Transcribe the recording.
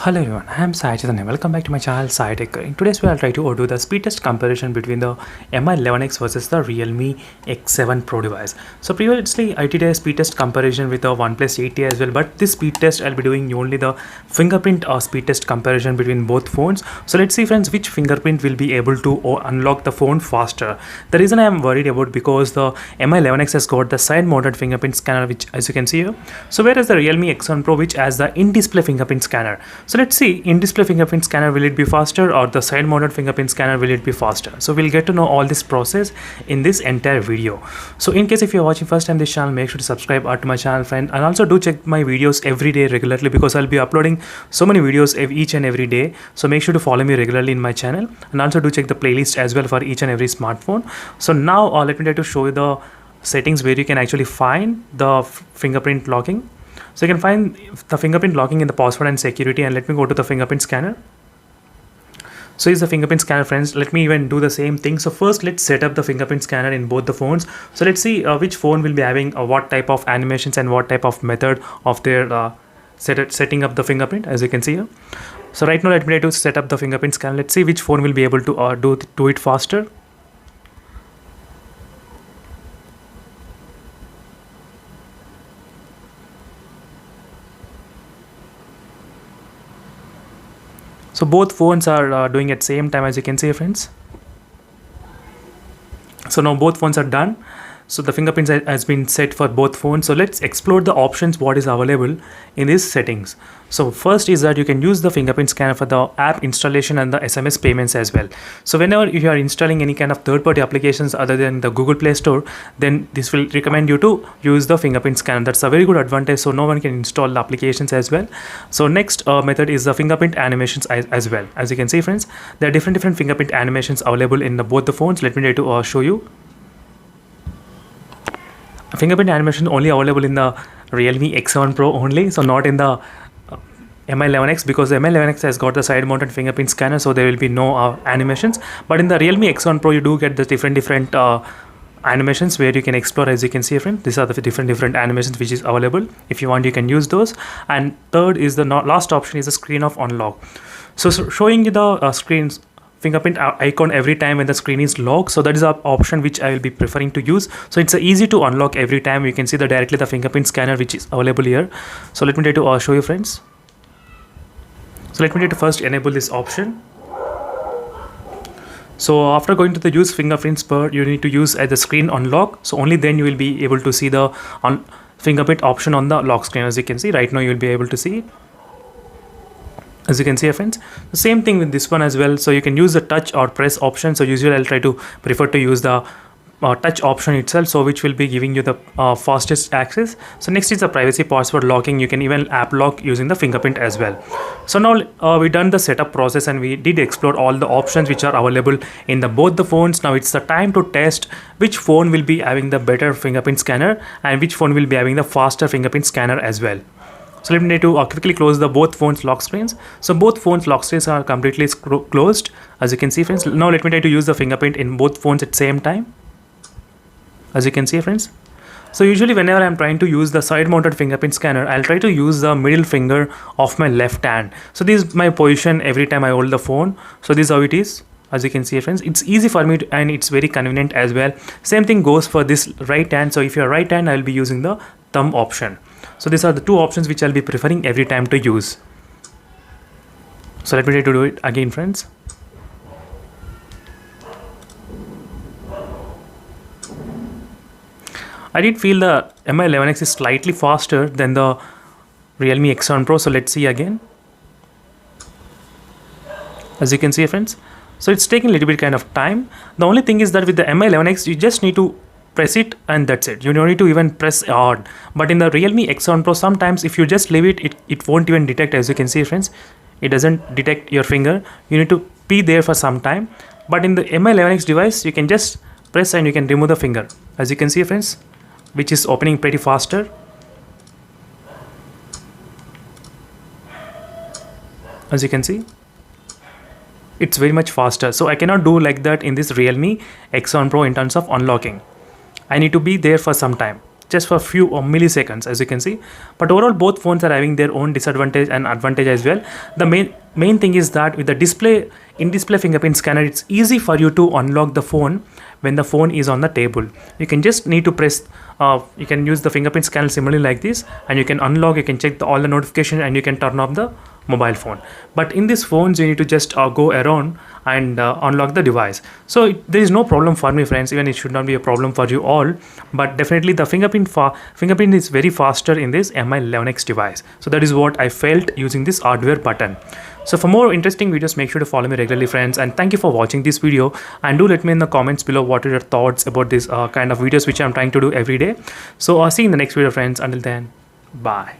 Hello everyone, I am Sai Chaitanya. Welcome back to my channel Sai Tech. In today's video, I'll try to do the speed test comparison between the MI 11X versus the Realme X7 Pro device. So previously I did a speed test comparison with the OnePlus 8T as well, but this speed test I'll be doing only the fingerprint speed test comparison between both phones. So let's see friends which fingerprint will be able to unlock the phone faster. The reason I am worried about because the MI 11X has got the side mounted fingerprint scanner, which as you can see here. So whereas the Realme X7 Pro which has the in-display fingerprint scanner. So let's see, in-display fingerprint scanner, will it be faster, or the side-mounted fingerprint scanner, will it be faster? So we'll get to know all this process in this entire video. So in case if you're watching first time this channel, make sure to subscribe to my channel, friend, and also do check my videos every day regularly because I'll be uploading so many videos each and every day. So make sure to follow me regularly in my channel, and also do check the playlist as well for each and every smartphone. So now let me try to show you the settings where you can actually find the fingerprint locking. So you can find the fingerprint locking in the password and security, and let me go to the fingerprint scanner. So is the fingerprint scanner, friends. Let me even do the same thing. So first let's set up the fingerprint scanner in both the phones. So let's see which phone will be having what type of animations and what type of method of their setting up the fingerprint, as you can see here. So right now let me try to set up the fingerprint scanner. Let's see which phone will be able to do it faster. So both phones are doing at same time, as you can see, friends. So now both phones are done. So the fingerprints has been set for both phones. So let's explore the options what is available in these settings. So first is that you can use the fingerprint scanner for the app installation and the SMS payments as well. So whenever you are installing any kind of third-party applications other than the Google Play Store, then this will recommend you to use the fingerprint scanner. That's a very good advantage, so no one can install the applications as well. So next method is the fingerprint animations as well. As you can see, friends, there are different fingerprint animations available in both the phones. Let me try to show you. Fingerprint animation only available in the Realme X7 Pro only, so not in the MI 11X, because the MI 11X has got the side mounted fingerprint scanner, so there will be no animations. But in the Realme X7 Pro you do get the different animations where you can explore. As you can see, friend, these are the different animations which is available. If you want, you can use those. And third is the last option is the screen of unlock. So showing you the screens fingerprint icon every time when the screen is locked. So that is an option which I will be preferring to use. So it's easy to unlock every time. You can see directly the fingerprint scanner which is available here. So let me try to show you, friends. So let me try to first enable this option. So after going to the use fingerprints per, you need to use the screen unlock. So only then you will be able to see the fingerprint option on the lock screen. As you can see right now, you will be able to see it. As you can see, friends, the same thing with this one as well. So you can use the touch or press option. So usually I'll try to prefer to use the touch option itself, so which will be giving you the fastest access. So next is the privacy password locking. You can even app lock using the fingerprint as well. So now we done the setup process and we did explore all the options which are available in both the phones. Now it's the time to test which phone will be having the better fingerprint scanner and which phone will be having the faster fingerprint scanner as well. So let me need to quickly close the both phones lock screens. So both phones lock screens are completely closed, as you can see, friends. Now let me try to use the fingerprint in both phones at the same time. As you can see, friends. So usually whenever I'm trying to use the side mounted fingerprint scanner, I'll try to use the middle finger of my left hand. So this is my position every time I hold the phone. So this is how it is. As you can see, friends, it's easy for me and it's very convenient as well. Same thing goes for this right hand. So if you're right hand, I'll be using the thumb option. So these are the two options which I'll be preferring every time to use. So let me try to do it again, friends. I did feel the MI 11X is slightly faster than the Realme X7 Pro. So let's see again. As you can see, friends, so it's taking a little bit kind of time. The only thing is that with the MI 11X, you just need to press it and that's it. You don't need to even press hard. But in the Realme X7 Pro, sometimes if you just leave it, it won't even detect. As you can see, friends, it doesn't detect your finger. You need to be there for some time. But in the MI 11X device, you can just press and you can remove the finger. As you can see, friends, which is opening pretty faster. As you can see, it's very much faster. So I cannot do like that in this Realme X7 Pro in terms of unlocking. I need to be there for some time. just for a few milliseconds, as you can see. But overall, both phones are having their own disadvantage and advantage as well. The main thing is that with the in-display fingerprint scanner, it's easy for you to unlock the phone when the phone is on the table. You can just need to press, you can use the fingerprint scanner similarly like this, and you can unlock, you can check all the notification, and you can turn off the mobile phone. But in these phones, you need to just go around and unlock the device. So there is no problem for me, friends. Even it should not be a problem for you all. But definitely the fingerprint is very faster in this Mi11X device. So that is what I felt using this hardware button. So for more interesting videos, make sure to follow me regularly, friends. And thank you for watching this video. And do let me in the comments below what are your thoughts about this kind of videos which I'm trying to do every day. So see you in the next video, friends. Until then, bye.